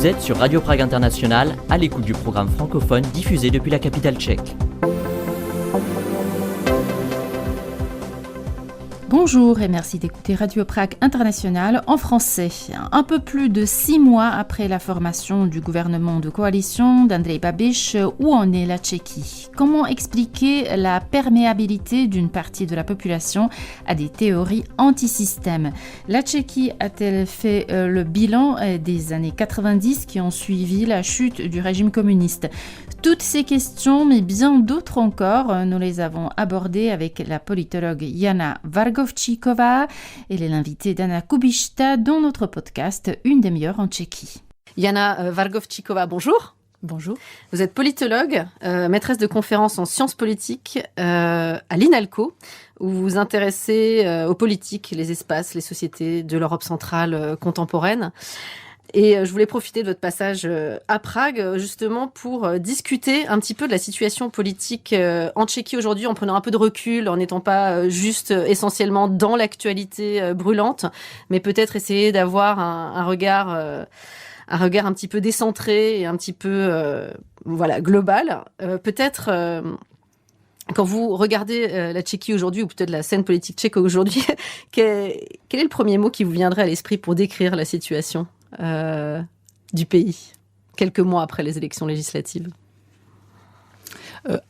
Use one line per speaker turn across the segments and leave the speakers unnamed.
Vous êtes sur Radio Prague International, à l'écoute du programme francophone diffusé depuis la capitale tchèque.
Bonjour et merci d'écouter Radio Prague International en français. Un peu plus de 6 mois après la formation du gouvernement de coalition d'Andrej Babiš, où en est la Tchéquie? Comment expliquer la perméabilité d'une partie de la population à des théories anti-système? La Tchéquie a-t-elle fait le bilan des années 90 qui ont suivi la chute du régime communiste? Toutes ces questions, mais bien d'autres encore, nous les avons abordées avec la politologue Jana Vargovčíková. Elle est l'invitée d'Anna Kubišta dans notre podcast Une demi-heure en Tchéquie.
Jana Vargovčíková, bonjour.
Bonjour.
Vous êtes politologue, maîtresse de conférences en sciences politiques à l'INALCO, où vous vous intéressez aux politiques, les espaces, les sociétés de l'Europe centrale contemporaine. Et je voulais profiter de votre passage à Prague, justement, pour discuter un petit peu de la situation politique en Tchéquie aujourd'hui, en prenant un peu de recul, en n'étant pas juste essentiellement dans l'actualité brûlante, mais peut-être essayer d'avoir un regard un petit peu décentré et un petit peu global. Peut-être quand vous regardez la Tchéquie aujourd'hui, ou peut-être la scène politique tchèque aujourd'hui, quel est le premier mot qui vous viendrait à l'esprit pour décrire la situation du pays, quelques mois après les élections législatives?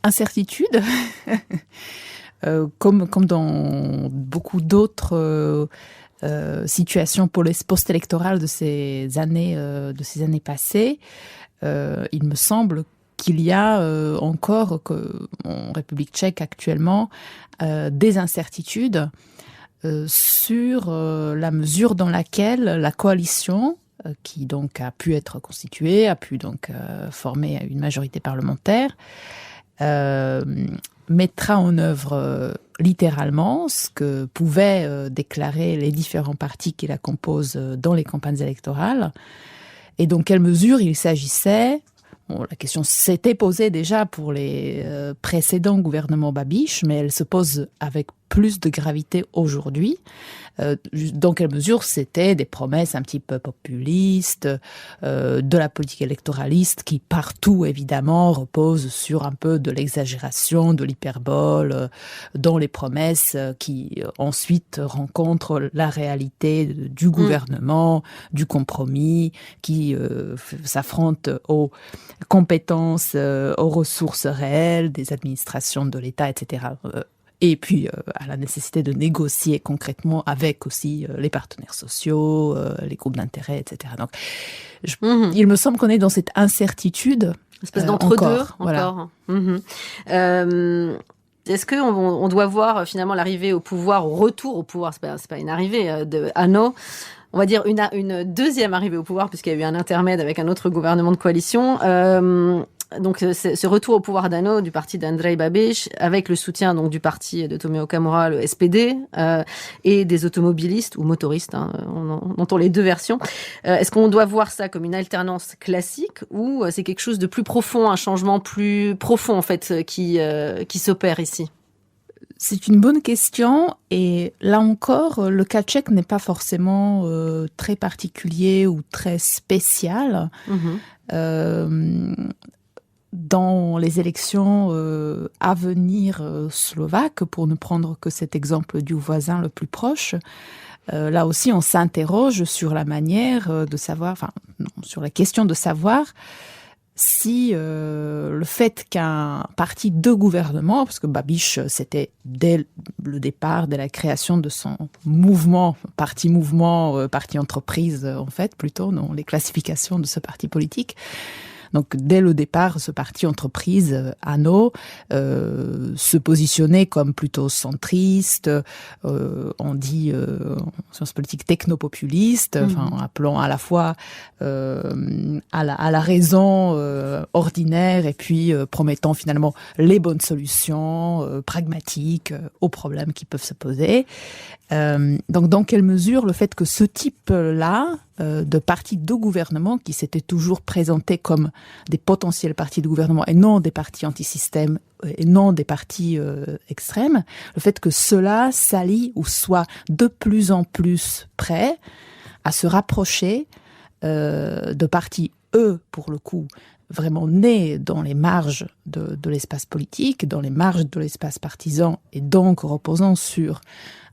Incertitude, comme dans beaucoup d'autres situations post-électorales de ces années passées. Il me semble qu'il y a encore en République tchèque actuellement des incertitudes sur la mesure dans laquelle la coalition, qui donc a pu être constituée, a pu donc former une majorité parlementaire, mettra en œuvre littéralement ce que pouvaient déclarer les différents partis qui la composent dans les campagnes électorales, et dans quelle mesure il s'agissait. Bon, la question s'était posée déjà pour les précédents gouvernements Babiš, mais elle se pose avec plus de gravité aujourd'hui. Dans quelle mesure c'était des promesses un petit peu populistes, de la politique électoraliste qui partout évidemment repose sur un peu de l'exagération, de l'hyperbole, dans les promesses qui ensuite rencontrent la réalité du gouvernement, du compromis, qui s'affrontent aux compétences, aux ressources réelles des administrations de l'État, etc. Et puis à la nécessité de négocier concrètement avec aussi les partenaires sociaux, les groupes d'intérêt, etc. Donc, il me semble qu'on est dans cette incertitude.
Une espèce d'entre-deux,
voilà.
Est-ce qu'on doit voir finalement l'arrivée au pouvoir, au retour au pouvoir, c'est pas une arrivée de Ano, on va dire une deuxième arrivée au pouvoir, puisqu'il y a eu un intermède avec un autre gouvernement de coalition. Donc ce retour au pouvoir d'Ano, du parti d'Andrej Babiš, avec le soutien donc du parti de Tomio Okamura, le SPD, et des automobilistes ou motoristes, on entend les deux versions. Est-ce qu'on doit voir ça comme une alternance classique, ou c'est quelque chose de plus profond, un changement plus profond en fait qui s'opère ici?
C'est une bonne question, et là encore, le cas tchèque n'est pas forcément très particulier ou très spécial. Dans les élections à venir slovaques, pour ne prendre que cet exemple du voisin le plus proche, là aussi on s'interroge sur la manière de savoir, sur la question de savoir si le fait qu'un parti de gouvernement, parce que Babiš, c'était dès le départ, dès la création de son mouvement, parti entreprise en fait, plutôt dans les classifications de ce parti politique. Donc, dès le départ, ce parti entreprise, ANO, se positionnait comme plutôt centriste, on dit en sciences politiques technopopuliste, appelant à la fois à la raison ordinaire, et puis promettant finalement les bonnes solutions pragmatiques aux problèmes qui peuvent se poser. Donc, dans quelle mesure le fait que ce type-là de partis de gouvernement, qui s'étaient toujours présentés comme des potentiels partis de gouvernement et non des partis anti-système et non des partis extrêmes, le fait que cela s'allie ou soit de plus en plus prêt à se rapprocher de partis eux, pour le coup, vraiment nés dans les marges de l'espace politique, dans les marges de l'espace partisan, et donc reposant sur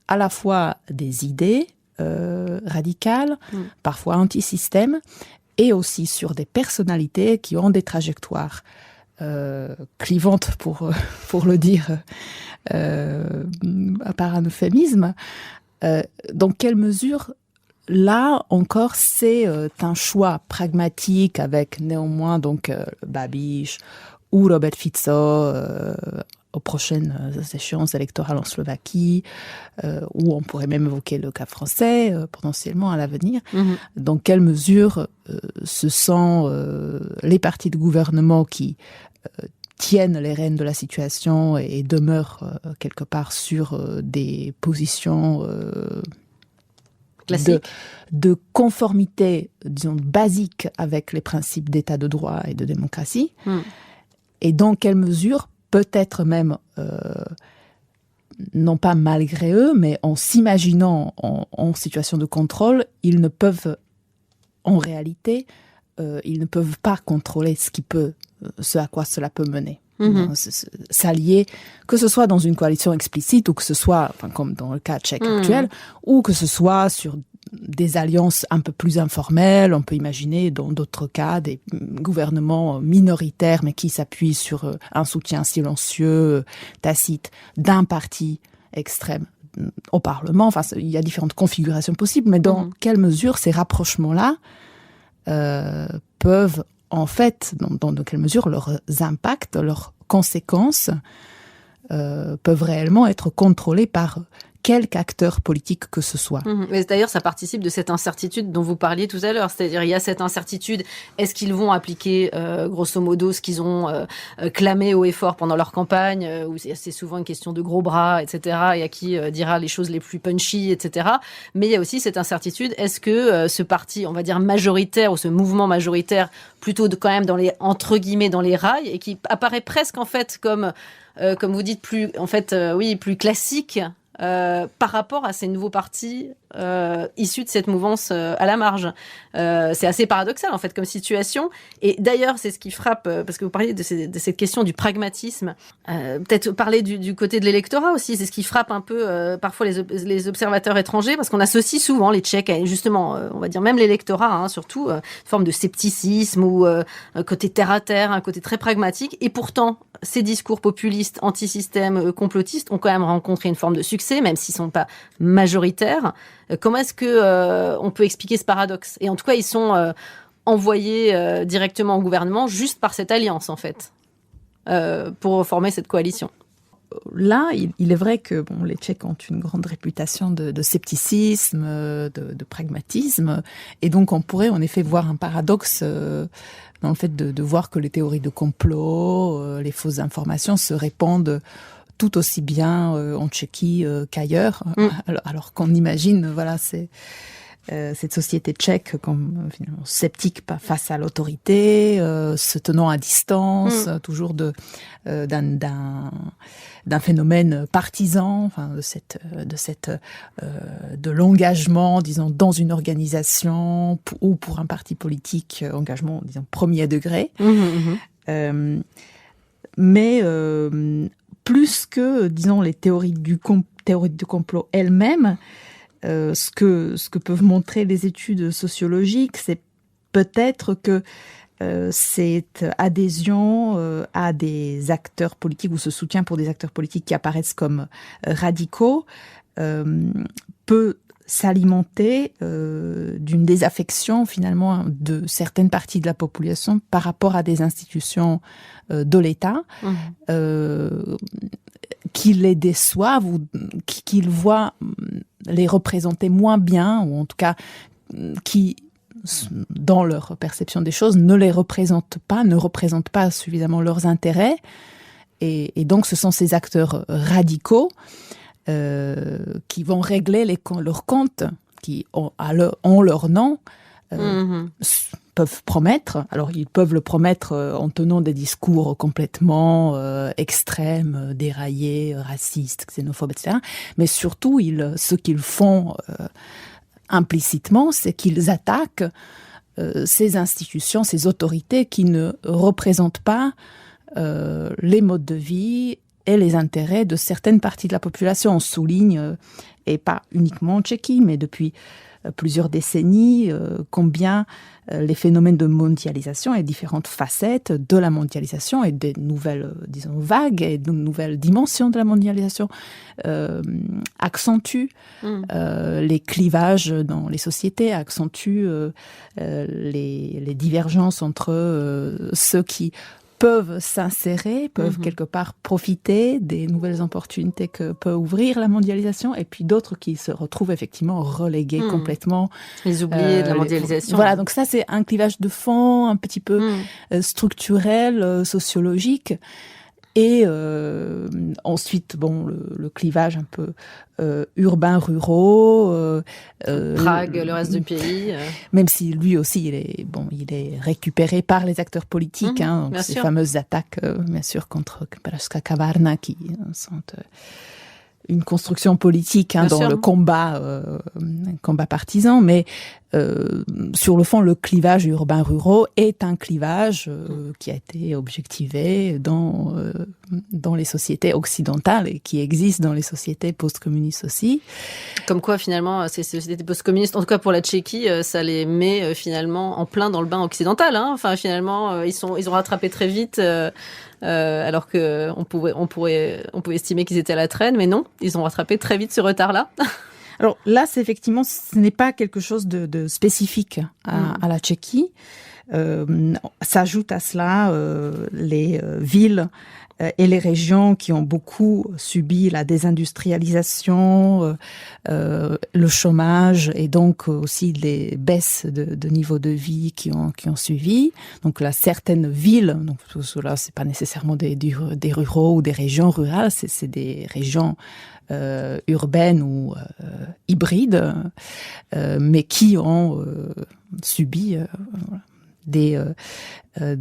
à la fois des idées radicales, parfois anti-système, et aussi sur des personnalités qui ont des trajectoires clivantes, pour le dire par un euphémisme. Dans quelle mesure, là encore, c'est un choix pragmatique avec néanmoins donc Babiš ou Robert Fico aux prochaines échéances électorales en Slovaquie, où on pourrait même évoquer le cas français potentiellement à l'avenir. Dans quelle mesure ce sont les partis de gouvernement qui tiennent les rênes de la situation et demeurent quelque part sur des positions de conformité, disons, basique avec les principes d'état de droit et de démocratie, et dans quelle mesure, peut-être même, non pas malgré eux, mais en s'imaginant en situation de contrôle, ils ne peuvent, en réalité, ils ne peuvent pas contrôler ce à quoi cela peut mener. S'allier, que ce soit dans une coalition explicite ou que ce soit, enfin, comme dans le cas tchèque actuel, ou que ce soit sur des alliances un peu plus informelles. On peut imaginer dans d'autres cas des gouvernements minoritaires mais qui s'appuient sur un soutien silencieux, tacite d'un parti extrême au Parlement. Enfin, il y a différentes configurations possibles, mais dans quelle mesure ces rapprochements-là peuvent, en fait, dans quelle mesure leurs impacts, leurs conséquences peuvent réellement être contrôlés par quelque acteur politique que ce soit.
Mais d'ailleurs, ça participe de cette incertitude dont vous parliez tout à l'heure. C'est-à-dire, il y a cette incertitude. Est-ce qu'ils vont appliquer, grosso modo, ce qu'ils ont clamé haut et fort pendant leur campagne, où c'est souvent une question de gros bras, etc., et à qui dira les choses les plus punchy, etc. Mais il y a aussi cette incertitude. Est-ce que ce parti, on va dire majoritaire, ou ce mouvement majoritaire, plutôt quand même dans les, entre guillemets, dans les rails, et qui apparaît presque, en fait, comme vous dites, plus classique, par rapport à ces nouveaux partis issus de cette mouvance à la marge. C'est assez paradoxal, en fait, comme situation. Et d'ailleurs, c'est ce qui frappe, parce que vous parliez de cette question du pragmatisme. Peut-être parler du côté de l'électorat aussi. C'est ce qui frappe un peu, parfois, les observateurs étrangers, parce qu'on associe souvent les Tchèques à, justement, on va dire même l'électorat, surtout, une forme de scepticisme ou un côté terre-à-terre, un côté très pragmatique. Et pourtant, ces discours populistes, anti-système, complotistes ont quand même rencontré une forme de succès, même s'ils ne sont pas majoritaires. Comment est-ce que on peut expliquer ce paradoxe ? Et en tout cas, ils sont envoyés directement au gouvernement juste par cette alliance, en fait, pour former cette coalition.
Là, il est vrai que les Tchèques ont une grande réputation de scepticisme, de pragmatisme, et donc on pourrait en effet voir un paradoxe dans le fait de voir que les théories de complot, les fausses informations se répandent tout aussi bien en Tchéquie qu'ailleurs, alors qu'on imagine, cette société tchèque comme finalement sceptique face à l'autorité, se tenant à distance, toujours d'un phénomène partisan, de l'engagement, disons, dans une organisation ou pour un parti politique, engagement, disons, premier degré. Mais plus que, disons, les théories du complot elles-mêmes, ce que peuvent montrer les études sociologiques, c'est peut-être que cette adhésion à des acteurs politiques ou ce soutien pour des acteurs politiques qui apparaissent comme radicaux peut s'alimenter d'une désaffection finalement de certaines parties de la population par rapport à des institutions de l'État qui les déçoivent ou qu'ils voient les représenter moins bien, ou en tout cas qui, dans leur perception des choses, ne représentent pas suffisamment leurs intérêts. Et donc ce sont ces acteurs radicaux qui vont régler leurs comptes, qui ont leur nom, peuvent promettre. Alors ils peuvent le promettre en tenant des discours complètement extrêmes, déraillés, racistes, xénophobes, etc. Mais surtout, ce qu'ils font implicitement, c'est qu'ils attaquent ces institutions, ces autorités qui ne représentent pas les modes de vie et les intérêts de certaines parties de la population. On souligne, et pas uniquement en Tchéquie, mais depuis plusieurs décennies, combien les phénomènes de mondialisation et différentes facettes de la mondialisation et des nouvelles, vagues et de nouvelles dimensions de la mondialisation accentuent les clivages dans les sociétés, accentuent les divergences entre ceux qui peuvent s'insérer, peuvent quelque part profiter des nouvelles opportunités que peut ouvrir la mondialisation, et puis d'autres qui se retrouvent effectivement relégués complètement.
Les oubliés de la mondialisation.
Voilà, donc ça c'est un clivage de fond, un petit peu structurel, sociologique. Et ensuite, le clivage un peu urbain-ruraux.
Prague, le reste du pays.
Même si lui aussi, il est récupéré par les acteurs politiques. Donc ces fameuses attaques, bien sûr, contre Pražská kavárna, qui sont une construction politique dans le combat partisan, mais sur le fond, le clivage urbain-ruraux est un clivage qui a été objectivé dans les sociétés occidentales et qui existe dans les sociétés post-communistes aussi.
Comme quoi, finalement, ces sociétés post-communistes, en tout cas pour la Tchéquie, ça les met finalement en plein dans le bain occidental. Enfin, finalement, ils ont rattrapé très vite. Alors que on pouvait estimer qu'ils étaient à la traîne, mais non, ils ont rattrapé très vite ce retard-là.
Alors là, ce n'est pas quelque chose de spécifique à la Tchéquie. S'ajoute à cela les villes et les régions qui ont beaucoup subi la désindustrialisation, le chômage et donc aussi les baisses de niveau de vie qui ont suivi. Donc là, certaines villes, donc cela c'est pas nécessairement des ruraux ou des régions rurales, c'est des régions urbaines ou hybrides, mais qui ont subi des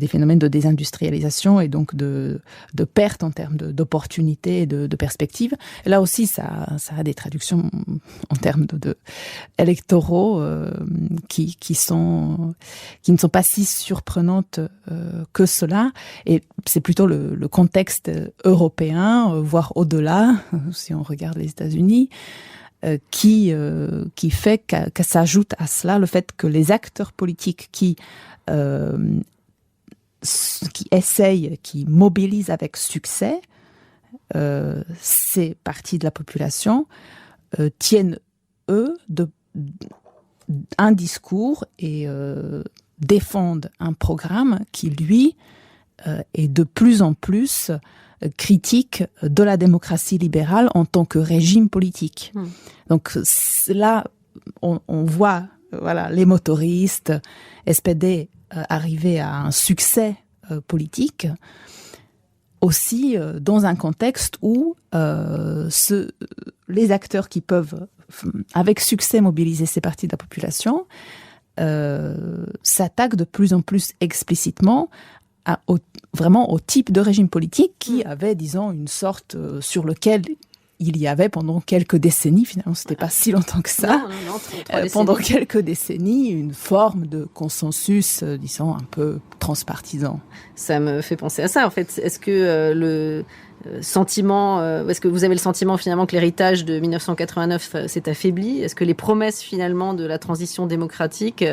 phénomènes de désindustrialisation et donc de perte en termes d'opportunités et de perspectives. Et là aussi, ça a des traductions en termes de électoraux qui ne sont pas si surprenantes que cela. Et c'est plutôt le contexte européen, voire au-delà, si on regarde les États-Unis, qui fait que s'ajoute à cela le fait que les acteurs politiques qui essayent, qui mobilisent avec succès ces parties de la population, tiennent, eux, un discours et défendent un programme qui, lui, est de plus en plus critique de la démocratie libérale en tant que régime politique. Donc là, on voit les motoristes, SPD, arriver à un succès politique, aussi dans un contexte où les acteurs qui peuvent avec succès mobiliser ces parties de la population s'attaquent de plus en plus explicitement vraiment au type de régime politique qui avait, disons, une sorte sur lequel il y avait pendant quelques décennies, finalement c'était pas si longtemps que ça, pendant quelques décennies, une forme de consensus, disons, un peu transpartisan.
Ça me fait penser à ça, en fait. Est-ce que est-ce que vous avez le sentiment finalement que l'héritage de 1989 s'est affaibli ? Est-ce que les promesses finalement de la transition démocratique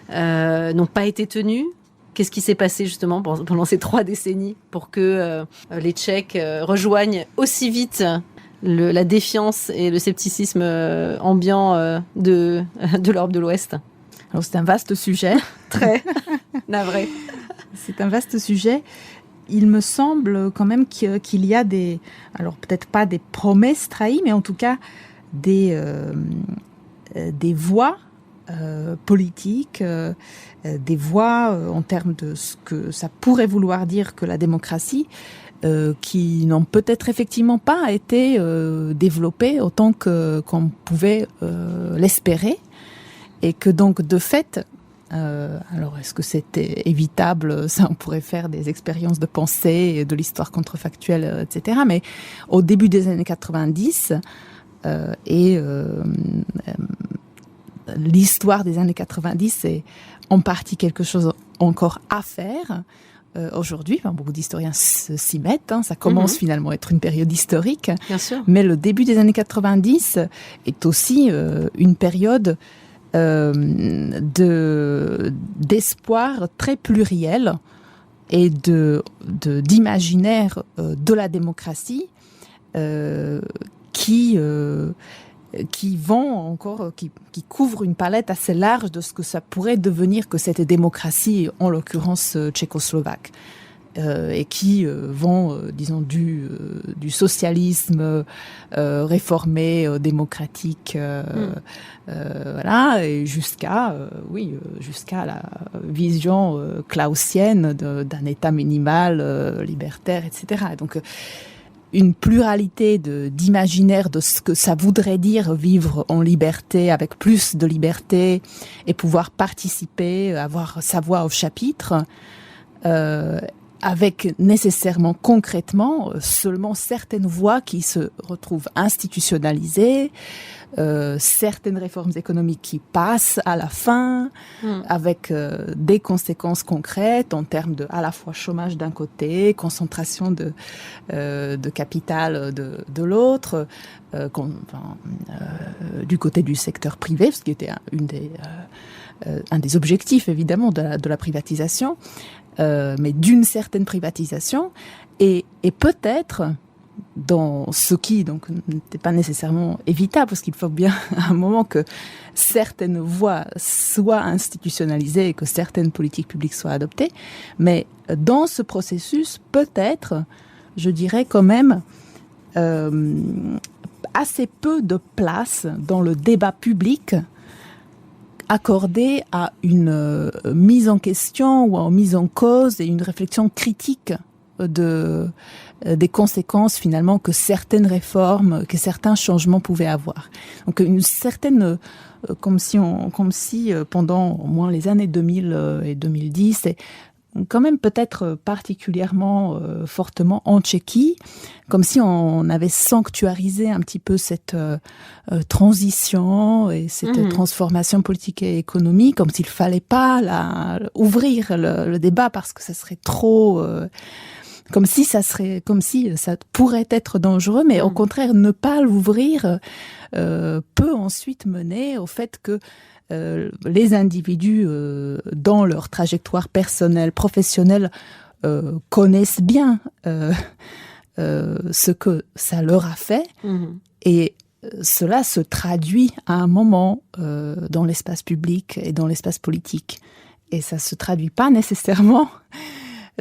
n'ont pas été tenues ? Qu'est-ce qui s'est passé justement pendant ces 3 décennies pour que les Tchèques rejoignent aussi vite la défiance et le scepticisme ambiant de l'Europe de l'Ouest ?
Alors c'est un vaste sujet.
Très navré.
C'est un vaste sujet. Il me semble quand même qu'il y a alors peut-être pas des promesses trahies, mais en tout cas des voies politiques, des voies en termes de ce que ça pourrait vouloir dire que la démocratie, qui n'ont peut-être effectivement pas été développées autant qu'on pouvait l'espérer, et que donc de fait, alors est-ce que c'était évitable ? Ça, on pourrait faire des expériences de pensée, de l'histoire contrefactuelle, etc. Mais au début des années 90 et l'histoire des années 90, c'est en partie quelque chose encore à faire. Aujourd'hui, beaucoup d'historiens s'y mettent. Ça commence finalement à être une période historique.
Bien sûr.
Mais le début des années 90 est aussi une période d'espoir très pluriel et d'imaginaire de la démocratie qui couvre une palette assez large de ce que ça pourrait devenir que cette démocratie, en l'occurrence tchécoslovaque, et qui vont, disons, du socialisme réformé, démocratique, voilà, et jusqu'à la vision clausienne d'un État minimal, libertaire, etc. Donc, une pluralité d'imaginaires de ce que ça voudrait dire vivre en liberté, avec plus de liberté, et pouvoir participer, avoir sa voix au chapitre, avec nécessairement, concrètement, seulement certaines voix qui se retrouvent institutionnalisées, certaines réformes économiques qui passent à la fin, avec des conséquences concrètes en termes de à la fois chômage d'un côté, concentration de capital de l'autre, du côté du secteur privé, ce qui était un des objectifs évidemment de la privatisation, mais d'une certaine privatisation, et peut-être dans ce qui donc n'était pas nécessairement évitable, parce qu'il faut bien à un moment que certaines voies soient institutionnalisées et que certaines politiques publiques soient adoptées, mais dans ce processus, peut-être, je dirais quand même, assez peu de place dans le débat public accordé à une mise en question ou en mise en cause et une réflexion critique des conséquences finalement que certaines réformes, que certains changements pouvaient avoir. Donc une certaine, comme si pendant au moins les années 2000 et 2010, et quand même peut-être particulièrement fortement en Tchéquie, comme si on avait sanctuarisé un petit peu cette transition et cette transformation politique et économique, comme s'il fallait pas ouvrir le débat parce que ça serait trop... comme si ça pourrait être dangereux, mais au contraire, ne pas l'ouvrir peut ensuite mener au fait que les individus, dans leur trajectoire personnelle, professionnelle, connaissent bien ce que ça leur a fait, et cela se traduit à un moment dans l'espace public et dans l'espace politique. Et ça se traduit pas nécessairement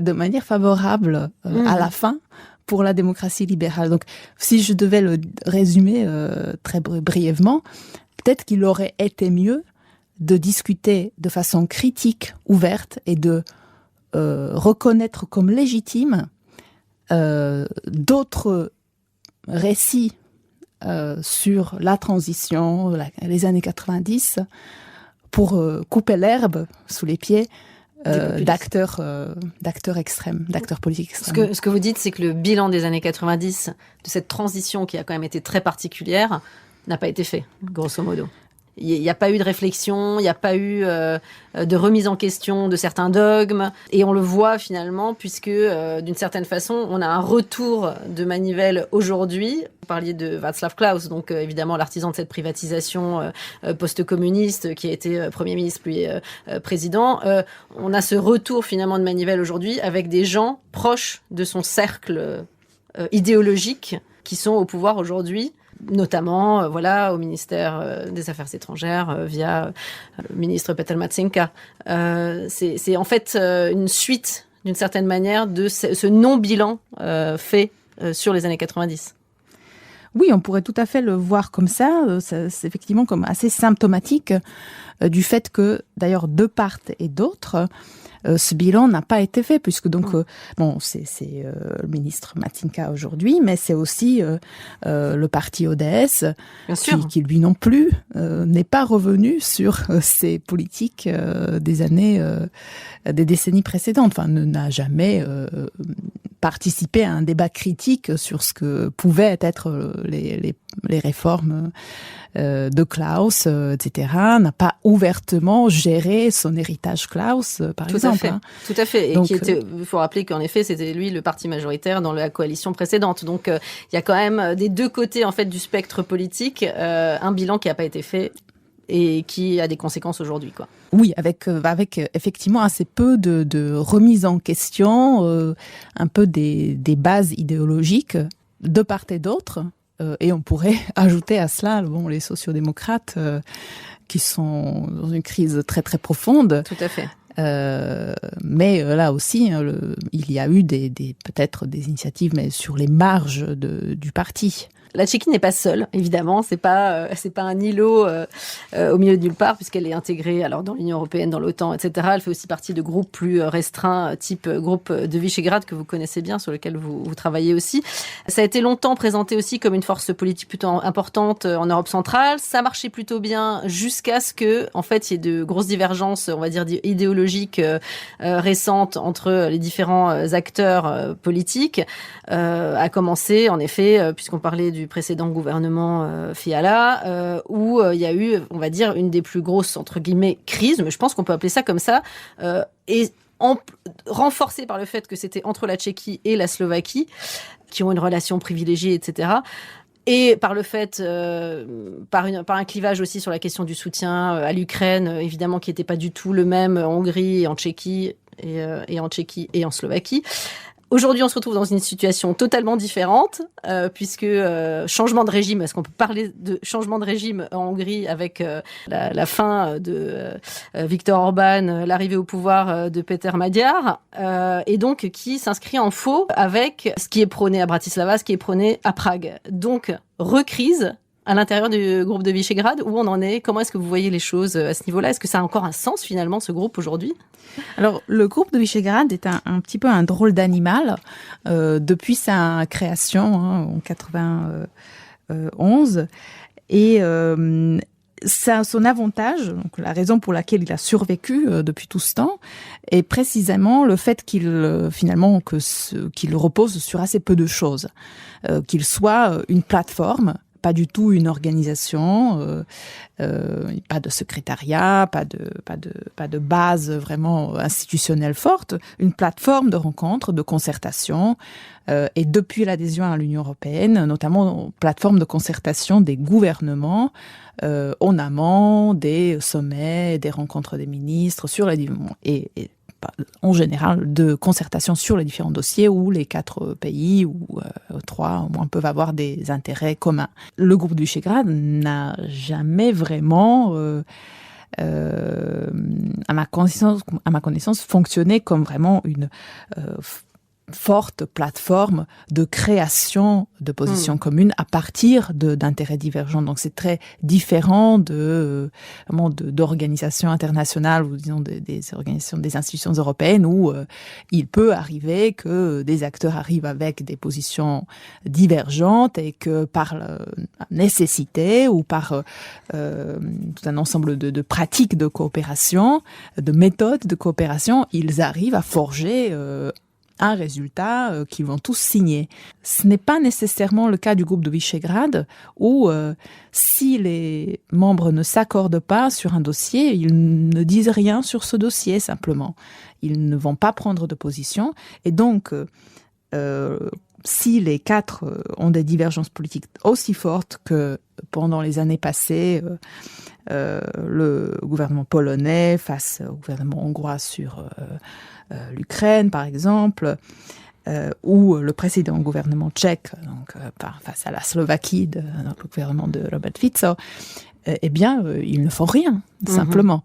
de manière favorable à la fin pour la démocratie libérale. Donc, si je devais le résumer très brièvement, peut-être qu'il aurait été mieux de discuter de façon critique, ouverte, et de reconnaître comme légitime d'autres récits sur la transition, les années 90, pour couper l'herbe sous les pieds d'acteurs extrêmes, d'acteurs politiques extrêmes.
Ce que vous dites, c'est que le bilan des années 90, de cette transition qui a quand même été très particulière, n'a pas été fait, grosso modo. Il n'y a pas eu de réflexion, il n'y a pas eu de remise en question de certains dogmes. Et on le voit finalement, puisque d'une certaine façon, on a un retour de manivelle aujourd'hui. Vous parliez de Václav Klaus, donc évidemment l'artisan de cette privatisation post-communiste qui a été Premier ministre puis président. On a ce retour finalement de manivelle aujourd'hui avec des gens proches de son cercle idéologique qui sont au pouvoir aujourd'hui, notamment au ministère des Affaires étrangères via le ministre Petr Matšenka. C'est en fait une suite, d'une certaine manière, de ce non-bilan fait sur les années 90.
Oui, on pourrait tout à fait le voir comme ça. C'est effectivement comme assez symptomatique du fait que, d'ailleurs, de part et d'autre, ce bilan n'a pas été fait, puisque donc c'est le ministre Matšenka aujourd'hui, mais c'est aussi le parti ODS qui lui non plus n'est pas revenu sur ses politiques des décennies précédentes. Enfin, n'a jamais participé à un débat critique sur ce que pouvaient être les réformes de Klaus, etc., n'a pas ouvertement géré son héritage Klaus, par exemple.
Tout à fait. Et
donc,
il faut rappeler qu'en effet, c'était lui le parti majoritaire dans la coalition précédente. Donc, il y a quand même des deux côtés en fait du spectre politique, un bilan qui n'a pas été fait et qui a des conséquences aujourd'hui, quoi.
Oui, avec effectivement assez peu de remise en question, un peu des bases idéologiques de part et d'autre. Et on pourrait ajouter à cela les sociodémocrates qui sont dans une crise très très profonde.
Tout à fait.
Mais là aussi, il y a eu peut-être des initiatives, mais sur les marges du parti.
La Tchéquie n'est pas seule, évidemment. C'est pas un îlot au milieu de nulle part, puisqu'elle est intégrée alors dans l'Union européenne, dans l'OTAN, etc. Elle fait aussi partie de groupes plus restreints, type groupe de Visegrad, que vous connaissez bien, sur lequel vous travaillez aussi. Ça a été longtemps présenté aussi comme une force politique plutôt importante en Europe centrale. Ça marchait plutôt bien jusqu'à ce que, en fait, il y ait de grosses divergences, on va dire idéologiques récentes entre les différents acteurs politiques. À commencer, en effet, puisqu'on parlait du précédent gouvernement Fiala, où il y a eu, on va dire, une des plus grosses, entre guillemets, crises, mais je pense qu'on peut appeler ça comme ça, et renforcée par le fait que c'était entre la Tchéquie et la Slovaquie, qui ont une relation privilégiée, etc., et par le fait, par un clivage aussi sur la question du soutien à l'Ukraine, évidemment, qui n'était pas du tout le même en Hongrie, en Tchéquie, et en Tchéquie et en Slovaquie. Aujourd'hui, on se retrouve dans une situation totalement différente, puisque changement de régime, est-ce qu'on peut parler de changement de régime en Hongrie avec la fin de Viktor Orban, l'arrivée au pouvoir de Péter Magyar, et donc qui s'inscrit en faux avec ce qui est prôné à Bratislava, ce qui est prôné à Prague. Donc, recrise à l'intérieur du groupe de Visegrad, où on en est? Comment est-ce que vous voyez les choses à ce niveau-là? Est-ce que ça a encore un sens finalement, ce groupe aujourd'hui?
Alors, le groupe de Visegrad est un petit peu un drôle d'animal depuis sa création en 91. Et ça a son avantage, donc la raison pour laquelle il a survécu depuis tout ce temps, est précisément le fait qu'il repose sur assez peu de choses, qu'il soit une plateforme, pas du tout une organisation, pas de secrétariat, pas de base vraiment institutionnelle forte, une plateforme de rencontres, de concertation, et depuis l'adhésion à l'Union européenne, notamment une plateforme de concertation des gouvernements en amont des sommets, des rencontres des ministres sur les et en général de concertation sur les différents dossiers où les 4 pays ou 3 au moins peuvent avoir des intérêts communs. Le groupe de Visegrad n'a jamais vraiment, à ma connaissance, fonctionné comme vraiment une forte plateforme de création de positions communes à partir d'intérêts divergents. Donc c'est très différent d'organisations internationales ou disons des organisations, des institutions européennes où il peut arriver que des acteurs arrivent avec des positions divergentes et que par nécessité ou par tout un ensemble de pratiques de coopération, de méthodes de coopération, ils arrivent à forger un résultat qu'ils vont tous signer. Ce n'est pas nécessairement le cas du groupe de Visegrad où si les membres ne s'accordent pas sur un dossier, ils ne disent rien sur ce dossier simplement. Ils ne vont pas prendre de position et donc si les 4 ont des divergences politiques aussi fortes que pendant les années passées, le gouvernement polonais face au gouvernement hongrois sur l'Ukraine, par exemple, ou le précédent gouvernement tchèque, donc face à la Slovaquie, le gouvernement de Robert Fico, eh bien, ils ne font rien, simplement.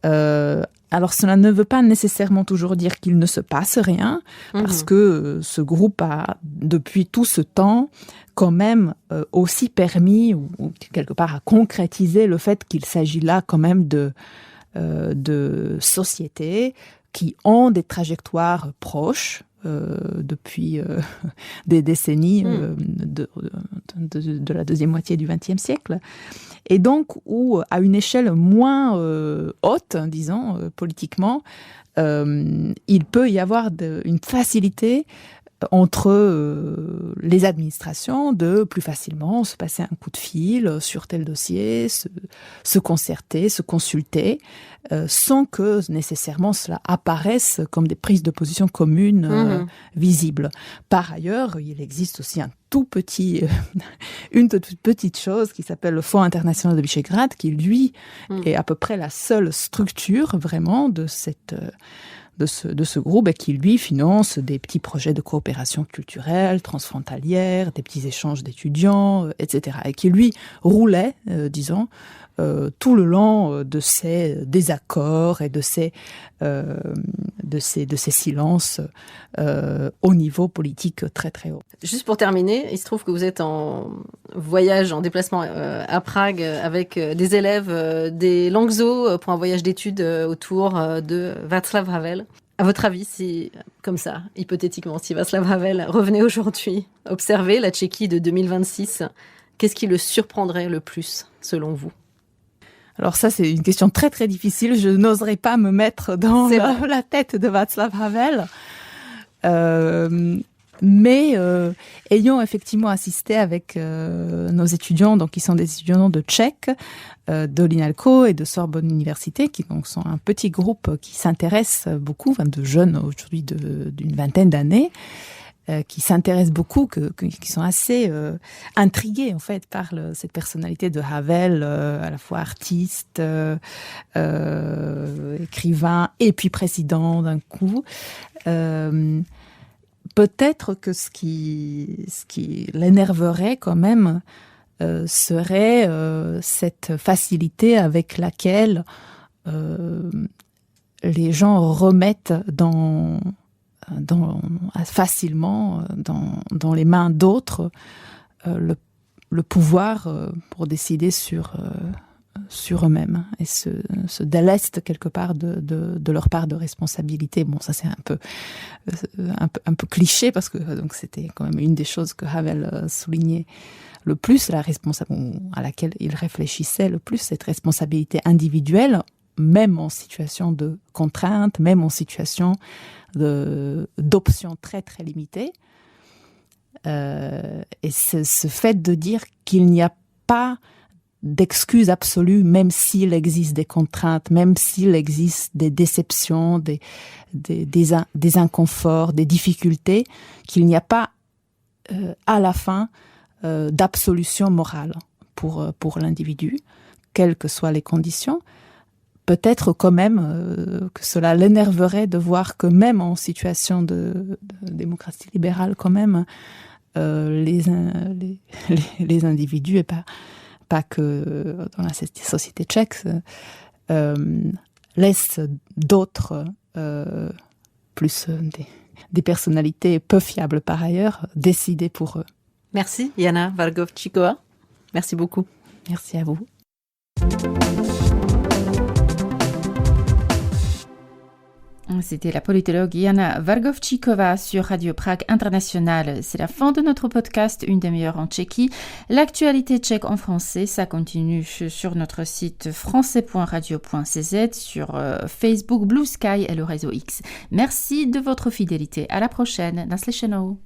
Alors, cela ne veut pas nécessairement toujours dire qu'il ne se passe rien, parce que ce groupe a, depuis tout ce temps, quand même aussi permis, ou quelque part, à concrétiser le fait qu'il s'agit là quand même de sociétés qui ont des trajectoires proches depuis des décennies de la deuxième moitié du XXe siècle. Et donc, où, à une échelle moins haute, disons, politiquement, il peut y avoir une facilité entre les administrations de plus facilement se passer un coup de fil sur tel dossier, se concerter, se consulter, sans que nécessairement cela apparaisse comme des prises de position communes visibles. Par ailleurs, il existe aussi une toute petite chose qui s'appelle le Fonds international de Visegrad, qui lui est à peu près la seule structure vraiment de ce groupe, et qui lui finance des petits projets de coopération culturelle, transfrontalière, des petits échanges d'étudiants, etc. Et qui lui roulait, tout le long de ces désaccords et de ces silences au niveau politique très très haut.
Juste pour terminer, il se trouve que vous êtes en voyage, en déplacement à Prague avec des élèves des Langso pour un voyage d'études autour de Václav Havel. À votre avis, si, comme ça, hypothétiquement, si Václav Havel revenait aujourd'hui observer la Tchéquie de 2026, qu'est-ce qui le surprendrait le plus, selon vous ?
Alors ça, c'est une question très très difficile. Je n'oserais pas me mettre dans la tête de Václav Havel. Mais ayant effectivement assisté avec nos étudiants, donc qui sont des étudiants de Tchèque, de l'INALCO et de Sorbonne Université, qui donc sont un petit groupe qui s'intéresse beaucoup, de jeunes aujourd'hui d'une vingtaine d'années, qui s'intéressent beaucoup, qui sont assez intrigués en fait par cette personnalité de Havel, à la fois artiste, écrivain et puis président d'un coup. Peut-être que ce qui l'énerverait quand même serait cette facilité avec laquelle les gens remettent facilement dans les mains d'autres le pouvoir pour décider sur eux-mêmes et se délestent quelque part de leur part de responsabilité. Bon, ça c'est un peu cliché parce que donc c'était quand même une des choses que Havel soulignait le plus, à laquelle il réfléchissait le plus, cette responsabilité individuelle, même en situation de contrainte, même en situation d'options très très limitées. Et ce fait de dire qu'il n'y a pas d'excuse absolue, même s'il existe des contraintes, même s'il existe des déceptions, des inconforts, des difficultés, qu'il n'y a pas à la fin d'absolution morale pour l'individu, quelles que soient les conditions. Peut-être quand même que cela l'énerverait de voir que même en situation de démocratie libérale, quand même, les individus, et pas que dans la société tchèque, laissent d'autres, plus des personnalités peu fiables par ailleurs, décider pour eux.
Merci Jana Vargovčíková. Merci beaucoup.
Merci à vous.
C'était la politologue Jana Vargovčíková sur Radio Prague International. C'est la fin de notre podcast Une demi-heure en Tchéquie. L'actualité tchèque en français, ça continue sur notre site français.radio.cz, sur Facebook, Blue Sky et le réseau X. Merci de votre fidélité. À la prochaine. Naslyšenou.